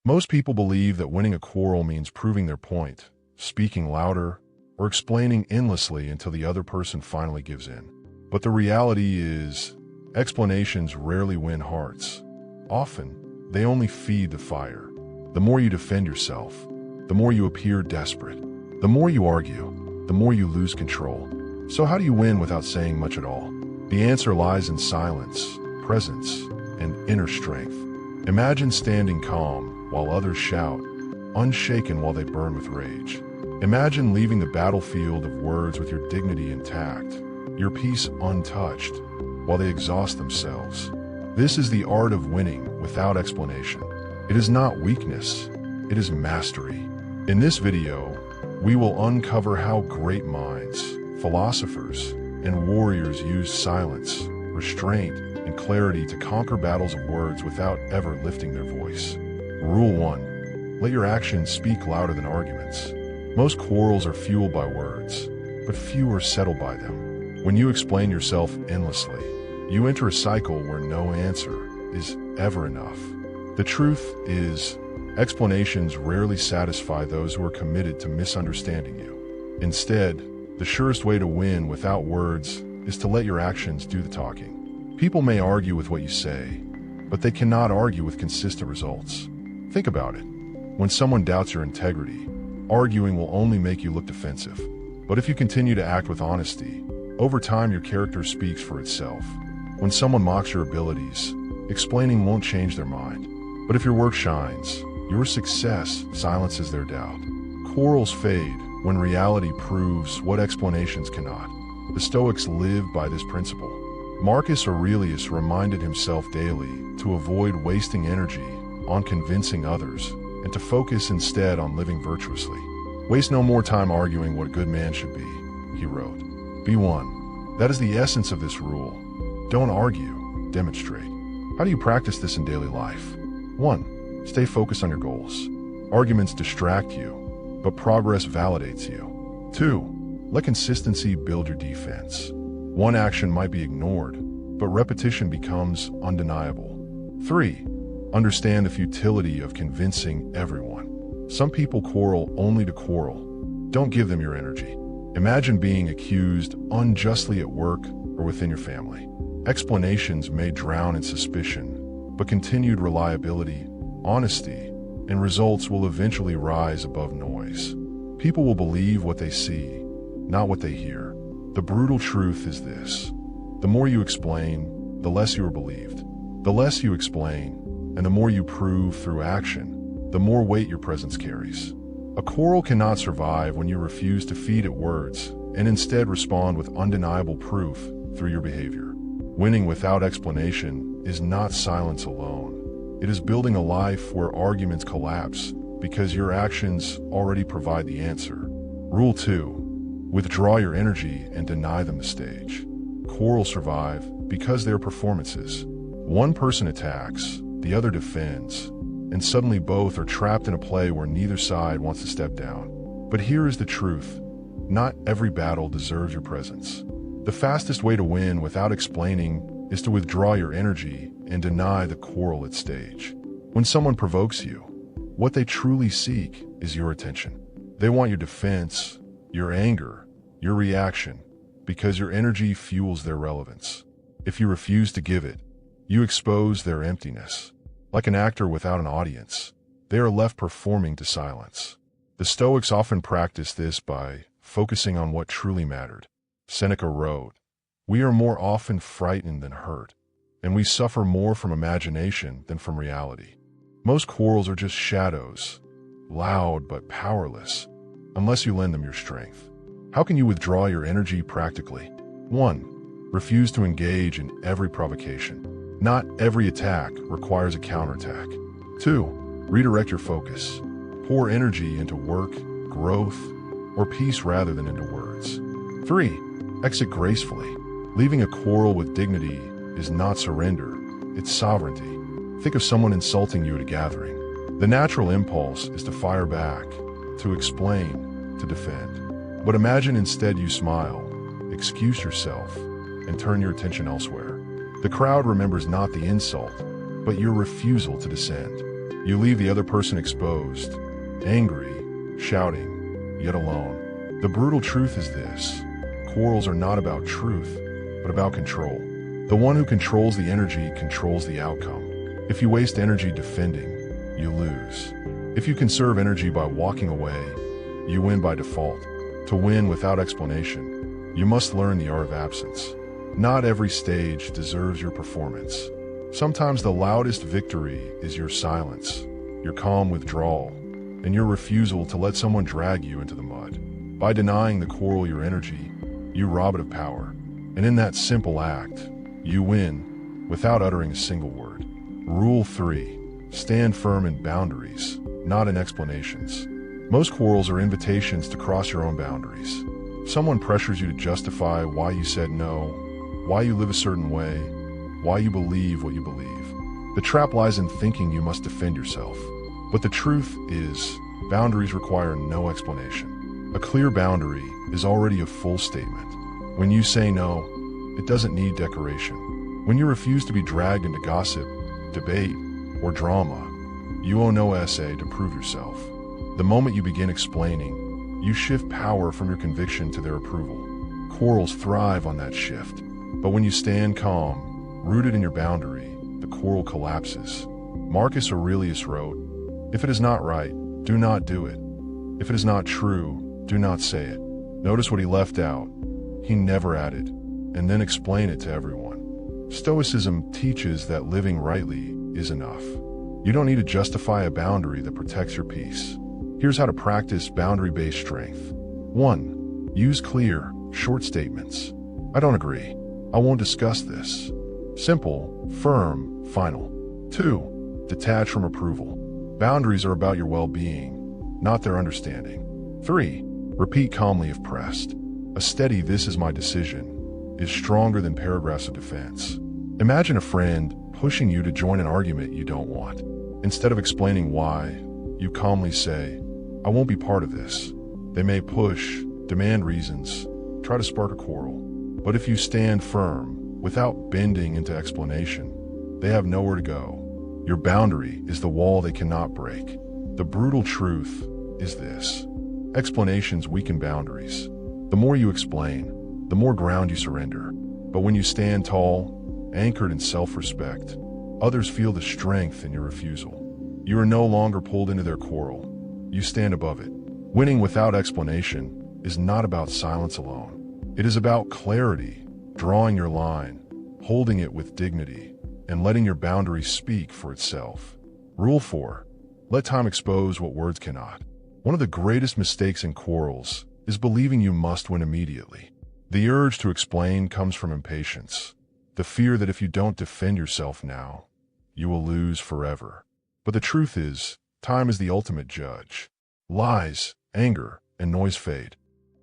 Most people believe that winning a quarrel means proving their point, speaking louder, or explaining endlessly until the other person finally gives in. But the reality is, explanations rarely win hearts. Often, they only feed the fire. The more you defend yourself, the more you appear desperate. The more you argue, the more you lose control. So how do you win without saying much at all? The answer lies in silence, presence, and inner strength. Imagine standing calm while others shout, unshaken while they burn with rage. Imagine leaving the battlefield of words with your dignity intact, your peace untouched, while they exhaust themselves. This is the art of winning without explanation. It is not weakness, it is mastery. In this video, we will uncover how great minds, philosophers, and warriors use silence, restraint, and clarity to conquer battles of words without ever lifting their voice. Rule 1. Let your actions speak louder than arguments. Most quarrels are fueled by words, but few are settled by them. When you explain yourself endlessly, you enter a cycle where no answer is ever enough. The truth is, explanations rarely satisfy those who are committed to misunderstanding you. Instead, the surest way to win without words is to let your actions do the talking. People may argue with what you say, but they cannot argue with consistent results. Think about it. When someone doubts your integrity, arguing will only make you look defensive. But if you continue to act with honesty, over time your character speaks for itself. When someone mocks your abilities, explaining won't change their mind. But if your work shines, your success silences their doubt. Quarrels fade when reality proves what explanations cannot. The Stoics lived by this principle. Marcus Aurelius reminded himself daily to avoid wasting energy on convincing others and to focus instead on living virtuously. Waste no more time arguing what a good man should be, he wrote. Be one. That is the essence of this rule. Don't argue, demonstrate. How do you practice this in daily life? 1. Stay focused on your goals. Arguments distract you, but progress validates you. 2. Let consistency build your defense. One action might be ignored, but repetition becomes undeniable. 3. Understand the futility of convincing everyone. Some people quarrel only to quarrel. Don't give them your energy. Imagine being accused unjustly at work or within your family. Explanations may drown in suspicion, but continued reliability, honesty, and results will eventually rise above noise. People will believe what they see, not what they hear. The brutal truth is this: the more you explain, the less you are believed. The less you explain, and the more you prove through action, the more weight your presence carries. A quarrel cannot survive when you refuse to feed it words and instead respond with undeniable proof through your behavior. Winning without explanation is not silence alone. It is building a life where arguments collapse because your actions already provide the answer. Rule 2. Withdraw your energy and deny them the stage. Quarrels survive because they are performances. One person attacks, the other defends, and suddenly both are trapped in a play where neither side wants to step down. But here is the truth: not every battle deserves your presence. The fastest way to win without explaining is to withdraw your energy and deny the quarrel its stage. When someone provokes you, what they truly seek is your attention. They want your defense, your anger, your reaction, because your energy fuels their relevance. If you refuse to give it, you expose their emptiness. Like an actor without an audience, they are left performing to silence. The Stoics often practiced this by focusing on what truly mattered. Seneca wrote, "We are more often frightened than hurt, and we suffer more from imagination than from reality." Most quarrels are just shadows, loud but powerless, unless you lend them your strength. How can you withdraw your energy practically? 1. Refuse to engage in every provocation. Not every attack requires a counterattack. 2. Redirect your focus. Pour energy into work, growth, or peace rather than into words. 3. Exit gracefully. Leaving a quarrel with dignity is not surrender, it's sovereignty. Think of someone insulting you at a gathering. The natural impulse is to fire back, to explain, to defend. But imagine instead you smile, excuse yourself, and turn your attention elsewhere. The crowd remembers not the insult, but your refusal to descend. You leave the other person exposed, angry, shouting, yet alone. The brutal truth is this: quarrels are not about truth, but about control. The one who controls the energy controls the outcome. If you waste energy defending, you lose. If you conserve energy by walking away, you win by default. To win without explanation, you must learn the art of absence. Not every stage deserves your performance. Sometimes the loudest victory is your silence, your calm withdrawal, and your refusal to let someone drag you into the mud. By denying the quarrel your energy, you rob it of power. And in that simple act, you win without uttering a single word. Rule 3. Stand firm in boundaries, not in explanations. Most quarrels are invitations to cross your own boundaries. Someone pressures you to justify why you said no, why you live a certain way, why you believe what you believe. The trap lies in thinking you must defend yourself. But the truth is, boundaries require no explanation. A clear boundary is already a full statement. When you say no, it doesn't need decoration. When you refuse to be dragged into gossip, debate, or drama, you owe no essay to prove yourself. The moment you begin explaining, you shift power from your conviction to their approval. Quarrels thrive on that shift. But when you stand calm, rooted in your boundary, the quarrel collapses. Marcus Aurelius wrote, "If it is not right, do not do it. If it is not true, do not say it." Notice what he left out. He never added, "and then explain it to everyone." Stoicism teaches that living rightly is enough. You don't need to justify a boundary that protects your peace. Here's how to practice boundary-based strength. 1. Use clear, short statements. "I don't agree. I won't discuss this." Simple, firm, final. 2. Detach from approval. Boundaries are about your well-being, not their understanding. 3. Repeat calmly if pressed. A steady "this is my decision" is stronger than paragraphs of defense. Imagine a friend pushing you to join an argument you don't want. Instead of explaining why, you calmly say, "I won't be part of this." They may push, demand reasons, try to spark a quarrel. But if you stand firm, without bending into explanation, they have nowhere to go. Your boundary is the wall they cannot break. The brutal truth is this: explanations weaken boundaries. The more you explain, the more ground you surrender. But when you stand tall, anchored in self-respect, others feel the strength in your refusal. You are no longer pulled into their quarrel. You stand above it. Winning without explanation is not about silence alone. It is about clarity, drawing your line, holding it with dignity, and letting your boundary speak for itself. Rule 4. Let time expose what words cannot. One of the greatest mistakes in quarrels is believing you must win immediately. The urge to explain comes from impatience, the fear that if you don't defend yourself now, you will lose forever. But the truth is, time is the ultimate judge. Lies, anger, and noise fade.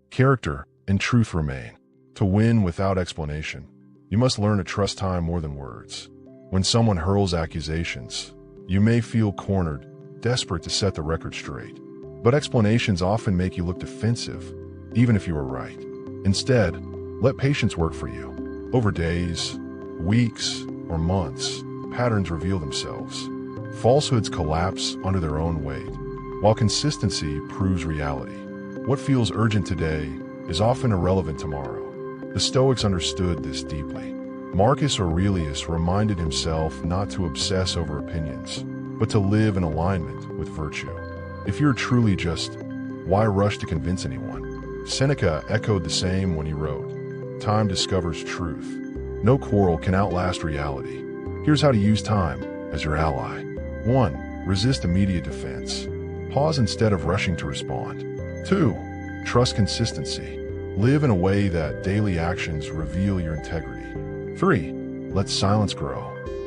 Character and truth remain. To win without explanation, you must learn to trust time more than words. When someone hurls accusations, you may feel cornered, desperate to set the record straight. But explanations often make you look defensive, even if you are right. Instead, let patience work for you. Over days, weeks, or months, patterns reveal themselves. Falsehoods collapse under their own weight, while consistency proves reality. What feels urgent today is often irrelevant tomorrow. The Stoics understood this deeply. Marcus Aurelius reminded himself not to obsess over opinions, but to live in alignment with virtue. If you're truly just, why rush to convince anyone? Seneca echoed the same when he wrote, "Time discovers truth. No quarrel can outlast reality." Here's how to use time as your ally. 1. Resist immediate defense. Pause instead of rushing to respond. 2. Trust consistency. Live in a way that daily actions reveal your integrity. 3. Let silence grow.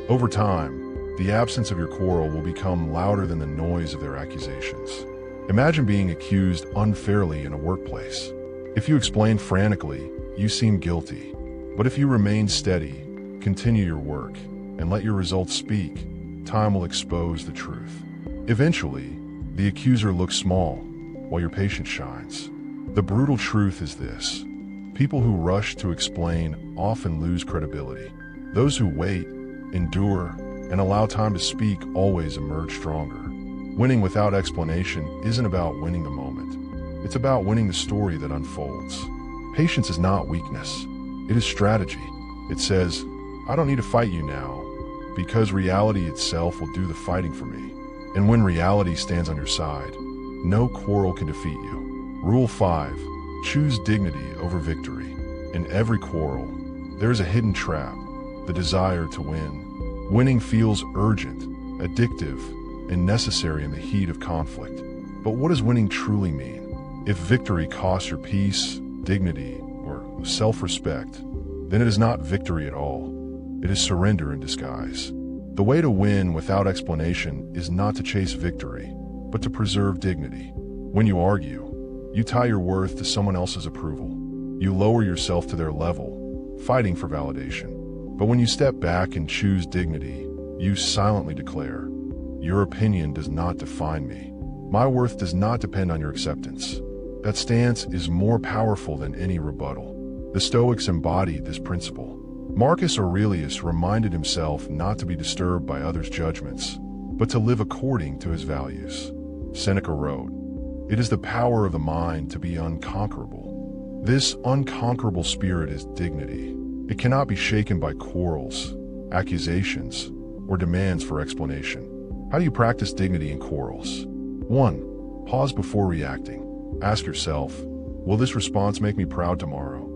Over time, the absence of your quarrel will become louder than the noise of their accusations. Imagine being accused unfairly in a workplace. If you explain frantically, you seem guilty. But if you remain steady, continue your work, and let your results speak, time will expose the truth. Eventually, the accuser looks small, while your patience shines. The brutal truth is this: people who rush to explain often lose credibility. Those who wait, endure, and allow time to speak always emerge stronger. Winning without explanation isn't about winning the moment. It's about winning the story that unfolds. Patience is not weakness. It is strategy. It says, I don't need to fight you now, because reality itself will do the fighting for me. And when reality stands on your side, no quarrel can defeat you. Rule 5. Choose dignity over victory. In every quarrel, there is a hidden trap, the desire to win. Winning feels urgent, addictive, and necessary in the heat of conflict. But what does winning truly mean? If victory costs your peace, dignity, or self-respect, then it is not victory at all. It is surrender in disguise. The way to win without explanation is not to chase victory, but to preserve dignity. When you argue, you tie your worth to someone else's approval. You lower yourself to their level, fighting for validation. But when you step back and choose dignity, you silently declare, your opinion does not define me. My worth does not depend on your acceptance. That stance is more powerful than any rebuttal. The Stoics embodied this principle. Marcus Aurelius reminded himself not to be disturbed by others' judgments, but to live according to his values. Seneca wrote, "It is the power of the mind to be unconquerable." This unconquerable spirit is dignity. It cannot be shaken by quarrels, accusations, or demands for explanation. How do you practice dignity in quarrels? 1. Pause before reacting. Ask yourself, will this response make me proud tomorrow?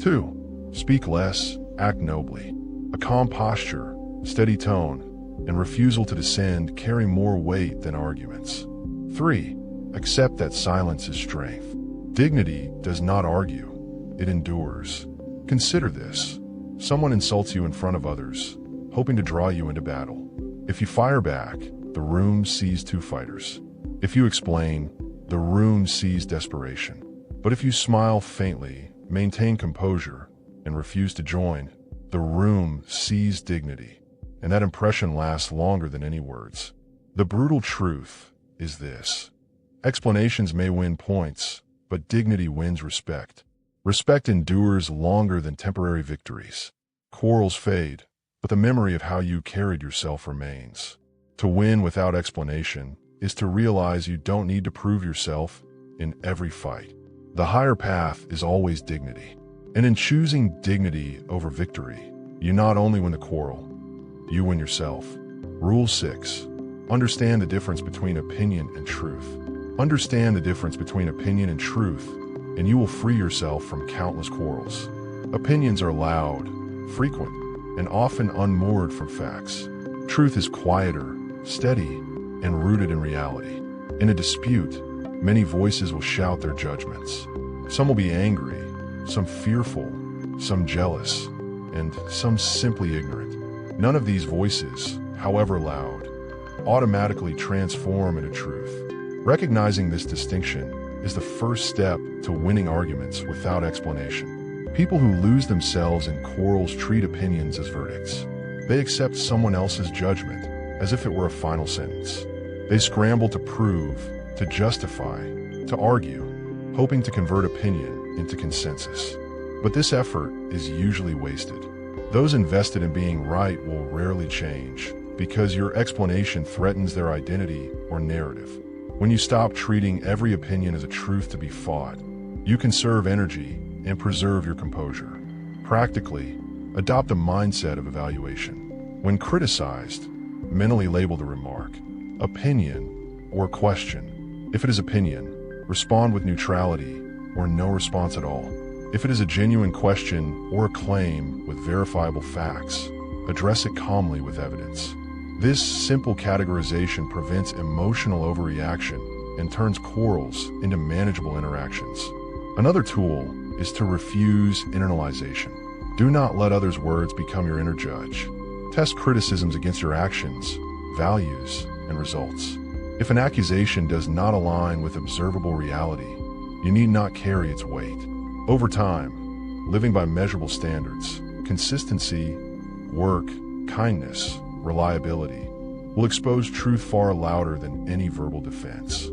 2. Speak less, act nobly. A calm posture, steady tone, and refusal to descend carry more weight than arguments. 3. Accept that silence is strength. Dignity does not argue, it endures. Consider this. Someone insults you in front of others, hoping to draw you into battle. If you fire back, the room sees two fighters. If you explain, the room sees desperation. But if you smile faintly, maintain composure, and refuse to join, the room sees dignity. And that impression lasts longer than any words. The brutal truth is this. Explanations may win points, but dignity wins respect. Respect endures longer than temporary victories. Quarrels fade, but the memory of how you carried yourself remains. To win without explanation is to realize you don't need to prove yourself in every fight. The higher path is always dignity. And in choosing dignity over victory, you not only win the quarrel, you win yourself. Rule 6. Understand the difference between opinion and truth. Understand the difference between opinion and truth, and you will free yourself from countless quarrels. Opinions are loud, frequent, and often unmoored from facts. Truth is quieter, steady, and rooted in reality. In a dispute, many voices will shout their judgments. Some will be angry, some fearful, some jealous, and some simply ignorant. None of these voices, however loud, automatically transform into truth. Recognizing this distinction is the first step to winning arguments without explanation. People who lose themselves in quarrels treat opinions as verdicts. They accept someone else's judgment as if it were a final sentence. They scramble to prove, to justify, to argue, hoping to convert opinion into consensus. But this effort is usually wasted. Those invested in being right will rarely change because your explanation threatens their identity or narrative. When you stop treating every opinion as a truth to be fought, you conserve energy and preserve your composure. Practically, adopt a mindset of evaluation. When criticized, mentally label the remark, opinion, or question. If it is opinion, respond with neutrality or no response at all. If it is a genuine question or a claim with verifiable facts, address it calmly with evidence. This simple categorization prevents emotional overreaction and turns quarrels into manageable interactions. Another tool is to refuse internalization. Do not let others' words become your inner judge. Test criticisms against your actions, values, and results. If an accusation does not align with observable reality, you need not carry its weight. Over time, living by measurable standards, consistency, work, kindness, reliability, will expose truth far louder than any verbal defense.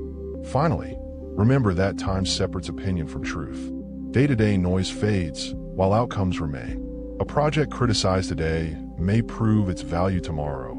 Finally, remember that time separates opinion from truth. Day-to-day noise fades, while outcomes remain. A project criticized today may prove its value tomorrow,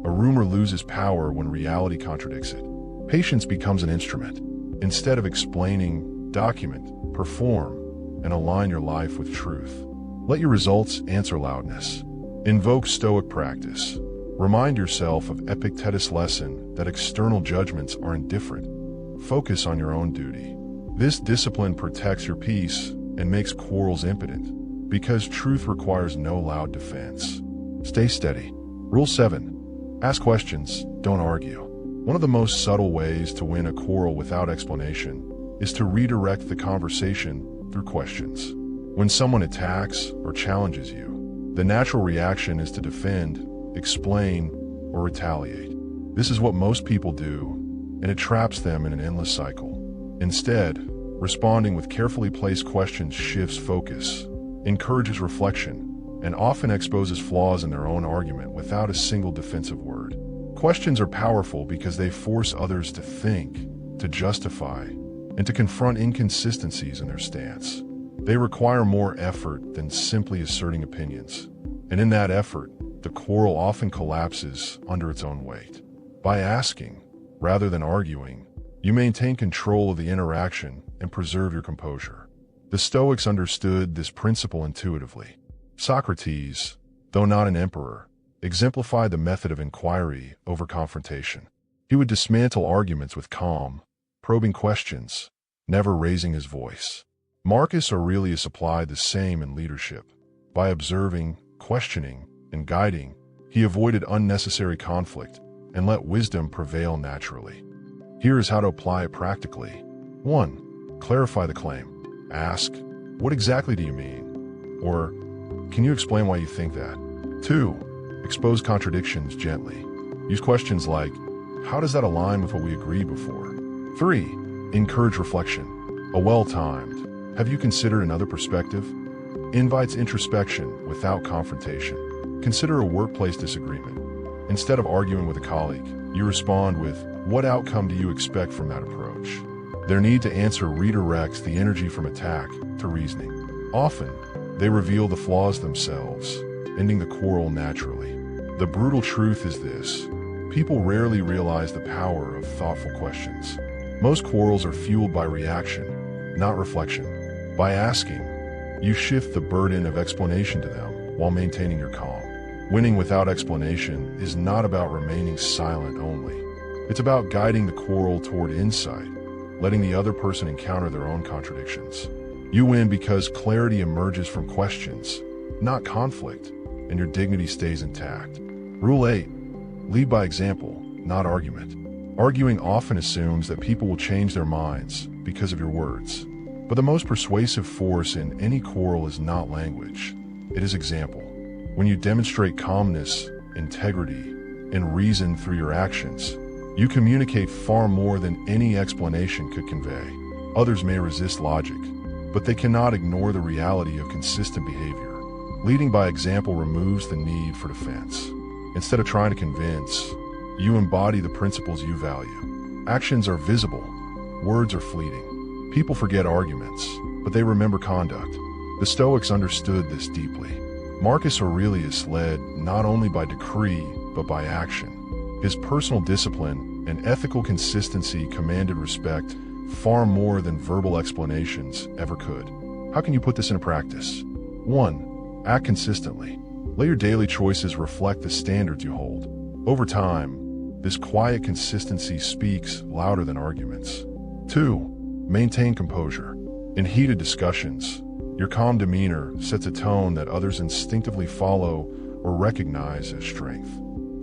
A rumor loses power when reality contradicts it. Patience becomes an instrument. Instead of explaining, document, perform, and align your life with truth. Let your results answer loudness. Invoke Stoic practice. Remind yourself of Epictetus' lesson that external judgments are indifferent. Focus on your own duty. This discipline protects your peace and makes quarrels impotent, because truth requires no loud defense. Stay steady. Rule 7. Ask questions, don't argue. One of the most subtle ways to win a quarrel without explanation is to redirect the conversation through questions. When someone attacks or challenges you, the natural reaction is to defend, explain, or retaliate. This is what most people do, and it traps them in an endless cycle. Instead, responding with carefully placed questions shifts focus, encourages reflection, and often exposes flaws in their own argument without a single defensive word. Questions are powerful because they force others to think, to justify, and to confront inconsistencies in their stance. They require more effort than simply asserting opinions, and in that effort, the quarrel often collapses under its own weight. By asking, rather than arguing, you maintain control of the interaction and preserve your composure. The Stoics understood this principle intuitively. Socrates, though not an emperor, exemplified the method of inquiry over confrontation. He would dismantle arguments with calm, probing questions, never raising his voice. Marcus Aurelius applied the same in leadership. By observing, questioning, and guiding, he avoided unnecessary conflict and let wisdom prevail naturally. Here is how to apply it practically. 1. Clarify the claim. Ask, what exactly do you mean? Or, can you explain why you think that? 2. Expose contradictions gently. Use questions like, how does that align with what we agreed before? 3. Encourage reflection. A well-timed, have you considered another perspective? Invites introspection without confrontation. Consider a workplace disagreement. Instead of arguing with a colleague, you respond with, what outcome do you expect from that approach? Their need to answer redirects the energy from attack to reasoning. Often, they reveal the flaws themselves, ending the quarrel naturally. The brutal truth is this: people rarely realize the power of thoughtful questions. Most quarrels are fueled by reaction, not reflection. By asking, you shift the burden of explanation to them while maintaining your calm. Winning without explanation is not about remaining silent only. It's about guiding the quarrel toward insight, letting the other person encounter their own contradictions. You win because clarity emerges from questions, not conflict, and your dignity stays intact. Rule 8. Lead by example, not argument. Arguing often assumes that people will change their minds because of your words. But the most persuasive force in any quarrel is not language, it is example. When you demonstrate calmness, integrity, and reason through your actions, you communicate far more than any explanation could convey. Others may resist logic, but they cannot ignore the reality of consistent behavior. Leading by example removes the need for defense. Instead of trying to convince, you embody the principles you value. Actions are visible, words are fleeting. People forget arguments, but they remember conduct. The Stoics understood this deeply. Marcus Aurelius led not only by decree, but by action. His personal discipline and ethical consistency commanded respect far more than verbal explanations ever could. How can you put this into practice? 1. Act consistently. Let your daily choices reflect the standards you hold. Over time, this quiet consistency speaks louder than arguments. 2. Maintain composure. In heated discussions, your calm demeanor sets a tone that others instinctively follow or recognize as strength.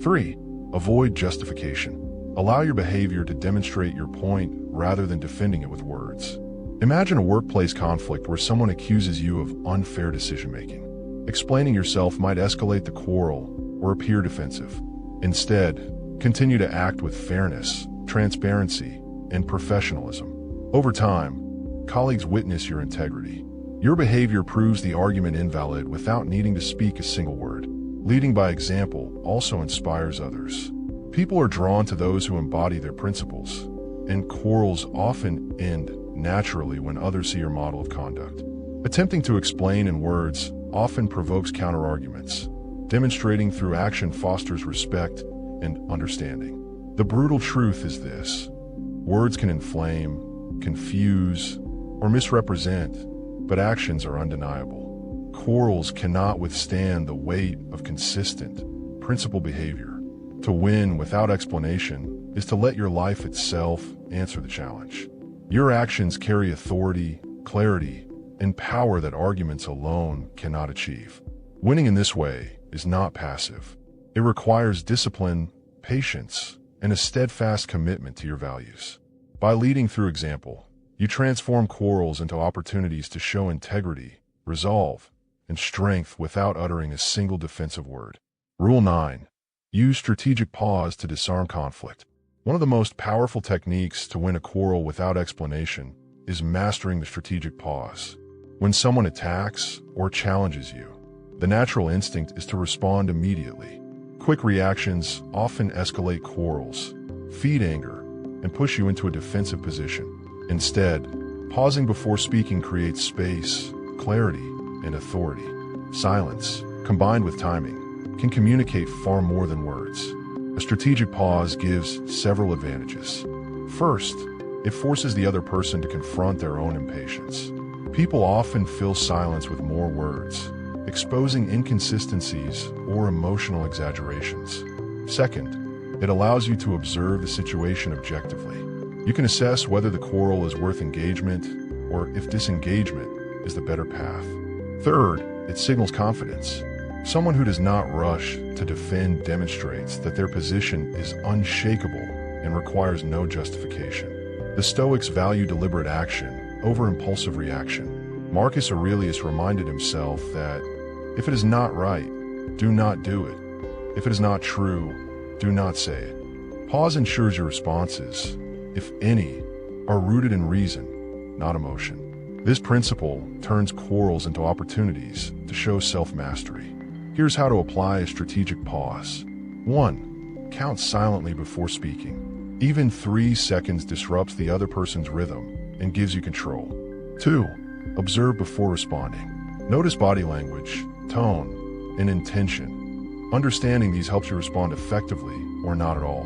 3. Avoid justification. Allow your behavior to demonstrate your point rather than defending it with words. Imagine a workplace conflict where someone accuses you of unfair decision-making. Explaining yourself might escalate the quarrel or appear defensive. Instead, continue to act with fairness, transparency, and professionalism. Over time, colleagues witness your integrity. Your behavior proves the argument invalid without needing to speak a single word. Leading by example also inspires others. People are drawn to those who embody their principles, and quarrels often end naturally when others see your model of conduct. Attempting to explain in words often provokes counterarguments. Demonstrating through action fosters respect and understanding. The brutal truth is this: words can inflame, confuse, or misrepresent, but actions are undeniable. Quarrels cannot withstand the weight of consistent, principled behavior. To win without explanation is to let your life itself answer the challenge. Your actions carry authority, clarity, and power that arguments alone cannot achieve. Winning in this way is not passive. It requires discipline, patience, and a steadfast commitment to your values. By leading through example, you transform quarrels into opportunities to show integrity, resolve, and strength without uttering a single defensive word. Rule 9. Use strategic pause to disarm conflict. One of the most powerful techniques to win a quarrel without explanation is mastering the strategic pause. When someone attacks or challenges you, the natural instinct is to respond immediately. Quick reactions often escalate quarrels, feed anger, and push you into a defensive position. Instead, pausing before speaking creates space, clarity, and authority. Silence, combined with timing, can communicate far more than words. A strategic pause gives several advantages. First, it forces the other person to confront their own impatience. People often fill silence with more words, exposing inconsistencies or emotional exaggerations. Second, it allows you to observe the situation objectively. You can assess whether the quarrel is worth engagement or if disengagement is the better path. Third, it signals confidence. Someone who does not rush to defend demonstrates that their position is unshakable and requires no justification. The Stoics value deliberate action over impulsive reaction. Marcus Aurelius reminded himself that if it is not right, do not do it. If it is not true, do not say it. Pause ensures your responses, if any, are rooted in reason, not emotion. This principle turns quarrels into opportunities to show self-mastery. Here's how to apply a strategic pause. 1. Count silently before speaking. Even 3 seconds disrupts the other person's rhythm and gives you control. 2. Observe before responding. Notice body language, tone, and intention. Understanding these helps you respond effectively or not at all.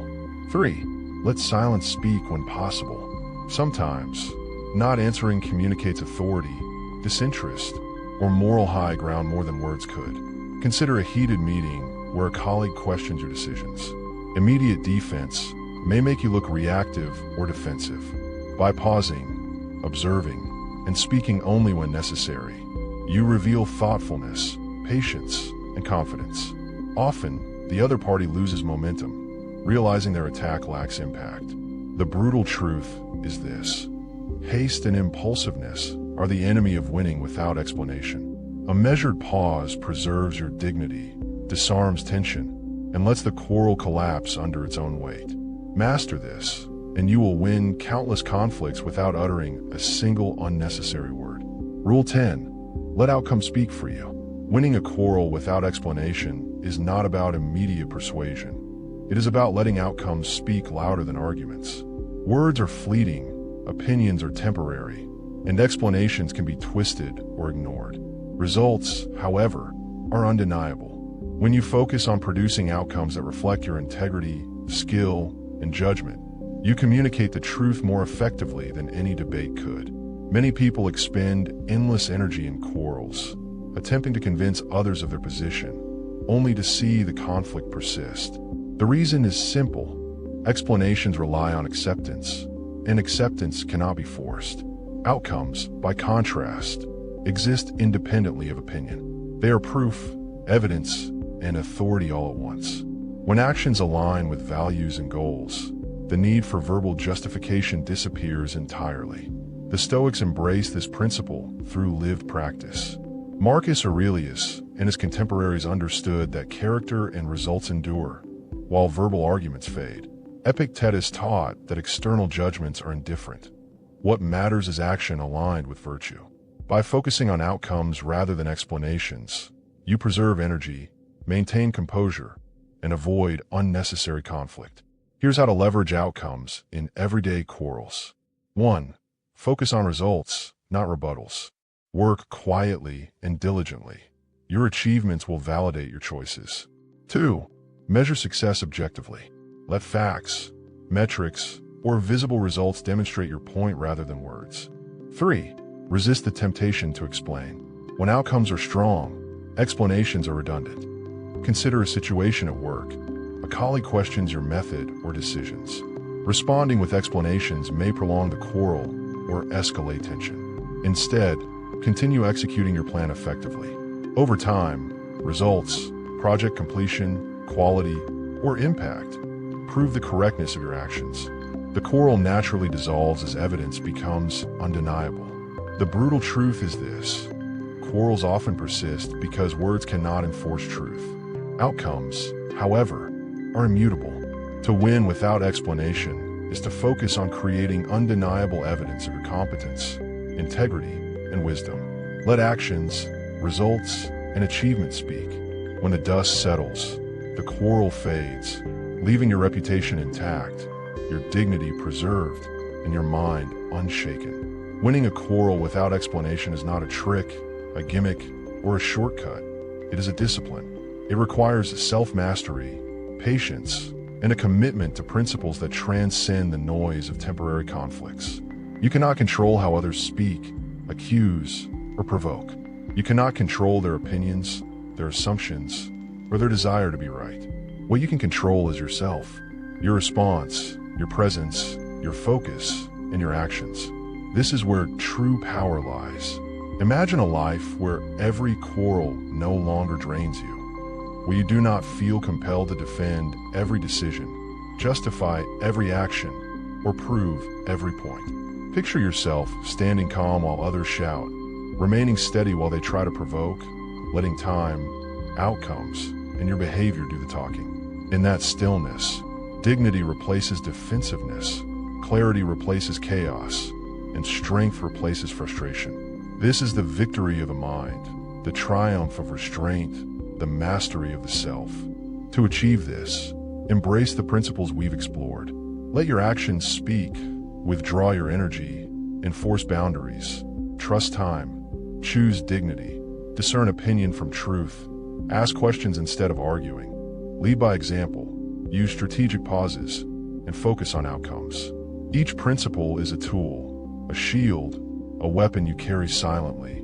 3. Let silence speak when possible. Sometimes, not answering communicates authority, disinterest, or moral high ground more than words could. Consider a heated meeting where a colleague questions your decisions. Immediate defense may make you look reactive or defensive. By pausing, observing, and speaking only when necessary, you reveal thoughtfulness, patience, and confidence. Often, the other party loses momentum, realizing their attack lacks impact. The brutal truth is this: haste and impulsiveness are the enemy of winning without explanation. A measured pause preserves your dignity, disarms tension, and lets the quarrel collapse under its own weight. Master this, and you will win countless conflicts without uttering a single unnecessary word. Rule 10. Let outcomes speak for you. Winning a quarrel without explanation is not about immediate persuasion. It is about letting outcomes speak louder than arguments. Words are fleeting, opinions are temporary, and explanations can be twisted or ignored. Results, however, are undeniable. When you focus on producing outcomes that reflect your integrity, skill, and judgment, you communicate the truth more effectively than any debate could. Many people expend endless energy in quarrels, attempting to convince others of their position, only to see the conflict persist. The reason is simple: explanations rely on acceptance, and acceptance cannot be forced. Outcomes, by contrast, exist independently of opinion. They are proof, evidence, and authority all at once. When actions align with values and goals, the need for verbal justification disappears entirely. The Stoics embrace this principle through lived practice. Marcus Aurelius and his contemporaries understood that character and results endure, while verbal arguments fade. Epictetus taught that external judgments are indifferent. What matters is action aligned with virtue. By focusing on outcomes rather than explanations, you preserve energy, maintain composure, and avoid unnecessary conflict. Here's how to leverage outcomes in everyday quarrels. 1. Focus on results, not rebuttals. Work quietly and diligently. Your achievements will validate your choices. 2. Measure success objectively. Let facts, metrics, or visible results demonstrate your point rather than words. 3. Resist the temptation to explain. When outcomes are strong, explanations are redundant. Consider a situation at work. A colleague questions your method or decisions. Responding with explanations may prolong the quarrel or escalate tension. Instead, continue executing your plan effectively. Over time, results, project completion, quality, or impact prove the correctness of your actions. The quarrel naturally dissolves as evidence becomes undeniable. The brutal truth is this: quarrels often persist because words cannot enforce truth. Outcomes, however, are immutable. To win without explanation is to focus on creating undeniable evidence of your competence, integrity, and wisdom. Let actions, results, and achievements speak. When the dust settles, the quarrel fades, leaving your reputation intact, your dignity preserved, and your mind unshaken. Winning a quarrel without explanation is not a trick, a gimmick, or a shortcut. It is a discipline. It requires self-mastery, patience, and a commitment to principles that transcend the noise of temporary conflicts. You cannot control how others speak, accuse, or provoke. You cannot control their opinions, their assumptions, or their desire to be right. What you can control is yourself, your response, your presence, your focus, and your actions. This is where true power lies. Imagine a life where every quarrel no longer drains you, where you do not feel compelled to defend every decision, justify every action, or prove every point. Picture yourself standing calm while others shout, remaining steady while they try to provoke, letting time, outcomes, and your behavior do the talking. In that stillness, dignity replaces defensiveness, clarity replaces chaos, and strength replaces frustration. This is the victory of the mind, the triumph of restraint, the mastery of the self. To achieve this, embrace the principles we've explored. Let your actions speak, withdraw your energy, enforce boundaries, trust time, choose dignity, discern opinion from truth, ask questions instead of arguing, lead by example, use strategic pauses, and focus on outcomes. Each principle is a tool, a shield, a weapon you carry silently,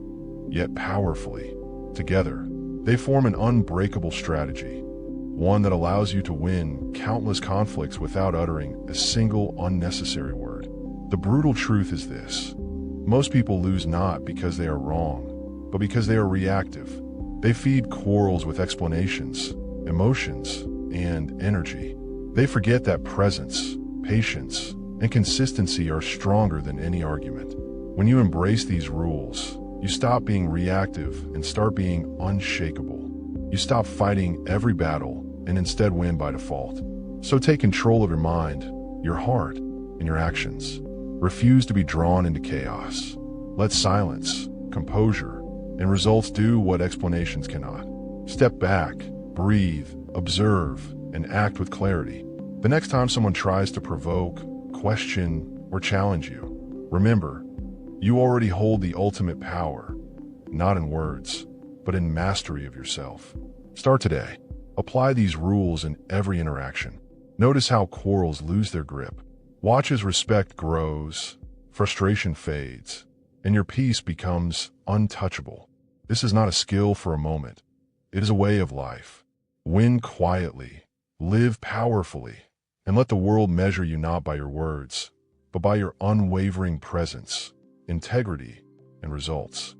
yet powerfully. Together, they form an unbreakable strategy, one that allows you to win countless conflicts without uttering a single unnecessary word. The brutal truth is this: most people lose not because they are wrong, but because they are reactive. They feed quarrels with explanations, emotions, and energy. They forget that presence, patience, and consistency are stronger than any argument. When you embrace these rules, you stop being reactive and start being unshakable. You stop fighting every battle and instead win by default. So take control of your mind, your heart, and your actions. Refuse to be drawn into chaos. Let silence, composure, and results do what explanations cannot. Step back, breathe, observe, and act with clarity. The next time someone tries to provoke, question, or challenge you, remember, you already hold the ultimate power, not in words, but in mastery of yourself. Start today. Apply these rules in every interaction. Notice how quarrels lose their grip. Watch as respect grows, frustration fades, and your peace becomes untouchable. This is not a skill for a moment. It is a way of life. Win quietly, live powerfully, and let the world measure you not by your words, but by your unwavering presence, integrity, and results.